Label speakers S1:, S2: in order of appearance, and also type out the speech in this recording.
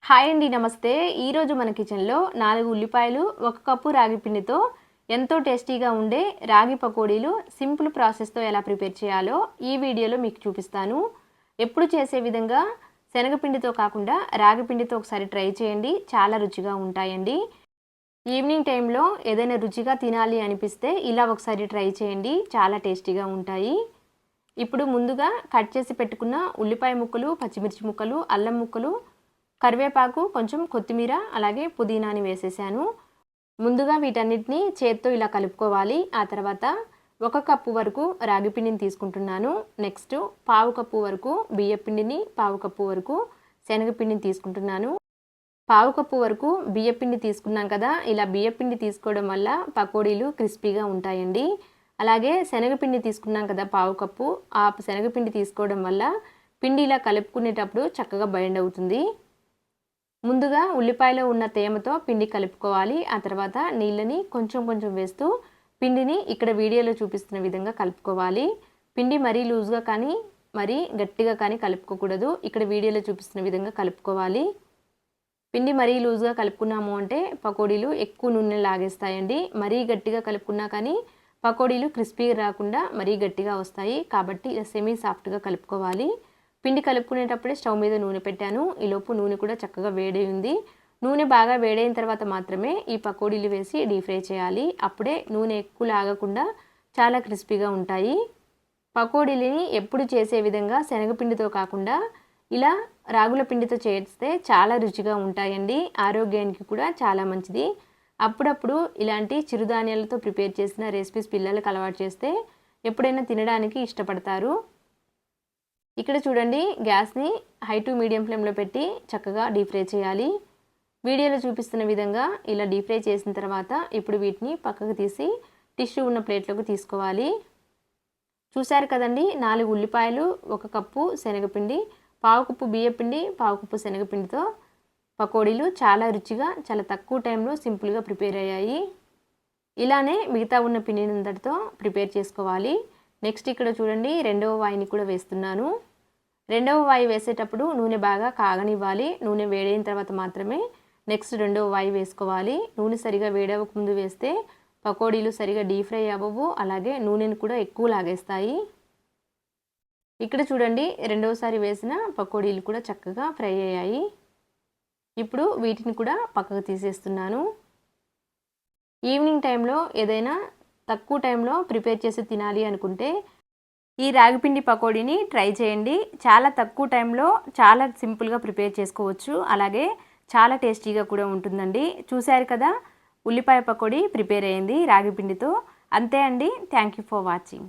S1: Hi అండి, నమస్తే. ఈరోజు మన కిచెన్లో 4 ఉల్లిపాయలు, 1 కప్పు రాగి పిండితో ఎంతో టేస్టీగా ఉండే రాగి పకోడీలు సింపుల్ ప్రాసెస్తో ఎలా ప్రిపేర్ చేయాలో ఈ వీడియోలో మీకు చూపిస్తాను. ఎప్పుడు చేసే విధంగా శనగపిండితో కాకుండా రాగి పిండితో ఒకసారి ట్రై చేయండి, చాలా రుచిగా ఉంటాయండి. ఈవినింగ్ టైంలో ఏదైనా రుచిగా తినాలి అనిపిస్తే ఇలా ఒకసారి ట్రై చేయండి, చాలా టేస్టీగా ఉంటాయి. ఇప్పుడు ముందుగా కట్ చేసి పెట్టుకున్న ఉల్లిపాయ ముక్కలు, పచ్చిమిర్చి ముక్కలు, అల్లం ముక్కలు, కరివేపాకు, కొంచెం కొత్తిమీర, అలాగే పుదీనాని వేసేసాను. ముందుగా వీటన్నిటిని చేత్తో ఇలా కలుపుకోవాలి. ఆ తర్వాత 1 కప్పు వరకు రాగి పిండిని తీసుకుంటున్నాను. నెక్స్ట్ పావు కప్పు వరకు బియ్య పిండిని, పావు కప్పు వరకు శనగపిండిని తీసుకుంటున్నాను. పావు కప్పు వరకు బియ్య పిండి తీసుకున్నాం కదా, ఇలా బియ్య పిండి తీసుకోవడం వల్ల పకోడీలు క్రిస్పీగా ఉంటాయండి. అలాగే శనగపిండి తీసుకున్నాం కదా పావు కప్పు, ఆ శనగపిండి తీసుకోవడం వల్ల పిండి ఇలా కలుపుకునేటప్పుడు చక్కగా బైండ్ అవుతుంది. ముందుగా ఉల్లిపాయలో ఉన్న తేమతో పిండి కలుపుకోవాలి. ఆ తర్వాత నీళ్ళని కొంచెం కొంచెం వేస్తూ పిండిని ఇక్కడ వీడియోలో చూపిస్తున్న విధంగా కలుపుకోవాలి. పిండి మరీ లూజ్గా కానీ మరీ గట్టిగా కానీ కలుపుకోకూడదు. ఇక్కడ వీడియోలో చూపిస్తున్న విధంగా కలుపుకోవాలి. పిండి మరీ లూజ్గా కలుపుకున్నాము అంటే పకోడీలు ఎక్కువ నూనె లాగేస్తాయండి. మరీ గట్టిగా కలుపుకున్నా కానీ పకోడీలు క్రిస్పీగా రాకుండా మరీ గట్టిగా వస్తాయి. కాబట్టి సెమీ సాఫ్ట్గా కలుపుకోవాలి. పిండి కలుపుకునేటప్పుడే స్టవ్ మీద నూనె పెట్టాను. ఈలోపు నూనె కూడా చక్కగా వేడైంది. నూనె బాగా వేడైన తర్వాత మాత్రమే ఈ పకోడీలు వేసి డీప్ ఫ్రై చేయాలి. అప్పుడే నూనె ఎక్కువ లాగకుండా చాలా క్రిస్పీగా ఉంటాయి. పకోడీలని ఎప్పుడు చేసే విధంగా శనగపిండితో కాకుండా ఇలా రాగుల పిండితో చేస్తే చాలా రుచిగా ఉంటాయండి. ఆరోగ్యానికి కూడా చాలా మంచిది. అప్పుడప్పుడు ఇలాంటి చిరుధాన్యాలతో ప్రిపేర్ చేసిన రెసిపీస్ పిల్లలకు అలవాటు చేస్తే ఎప్పుడైనా తినడానికి ఇష్టపడతారు. ఇక్కడ చూడండి, గ్యాస్ని హై టు మీడియం ఫ్లేమ్లో పెట్టి చక్కగా డీప్ ఫ్రై చేయాలి. వీడియోలో చూపిస్తున్న విధంగా ఇలా డీప్ ఫ్రై చేసిన తర్వాత ఇప్పుడు వీటిని పక్కకు తీసి టిష్యూ ఉన్న ప్లేట్లోకి తీసుకోవాలి. చూశారు కదండి, 4 ఉల్లిపాయలు, 1 కప్పు శనగపిండి, పావు కప్పు బియ్యపిండి, పావు కప్పు శనగపిండితో పకోడీలు చాలా రుచిగా చాలా తక్కువ టైంలో సింపుల్గా ప్రిపేర్ అయ్యాయి. ఇలానే మిగతా ఉన్న పిండినంతటితో ప్రిపేర్ చేసుకోవాలి. నెక్స్ట్ ఇక్కడ చూడండి, రెండవ వాయిని కూడా వేస్తున్నాను. రెండవ వాయి వేసేటప్పుడు నూనె బాగా కాగనివ్వాలి. నూనె వేడైన తర్వాత మాత్రమే నెక్స్ట్ రెండవ వాయి వేసుకోవాలి. నూనె సరిగా వేడవక ముందు వేస్తే పకోడీలు సరిగా డీప్ ఫ్రై అవ్వవు, అలాగే నూనెను కూడా ఎక్కువ లాగేస్తాయి. ఇక్కడ చూడండి, రెండవసారి వేసిన పకోడీలు కూడా చక్కగా ఫ్రై అయ్యాయి. ఇప్పుడు వీటిని కూడా పక్కకు తీసేస్తున్నాను. ఈవినింగ్ టైంలో ఏదైనా తక్కువ టైంలో ప్రిపేర్ చేసి తినాలి అనుకుంటే ఈ రాగిపిండి పకోడీని ట్రై చేయండి. చాలా తక్కువ టైంలో చాలా సింపుల్గా ప్రిపేర్ చేసుకోవచ్చు, అలాగే చాలా టేస్టీగా కూడా ఉంటుందండి. చూశారు కదా, ఉల్లిపాయ పకోడీ ప్రిపేర్ అయ్యింది రాగిపిండితో. అంతే అండి. Thank you for watching.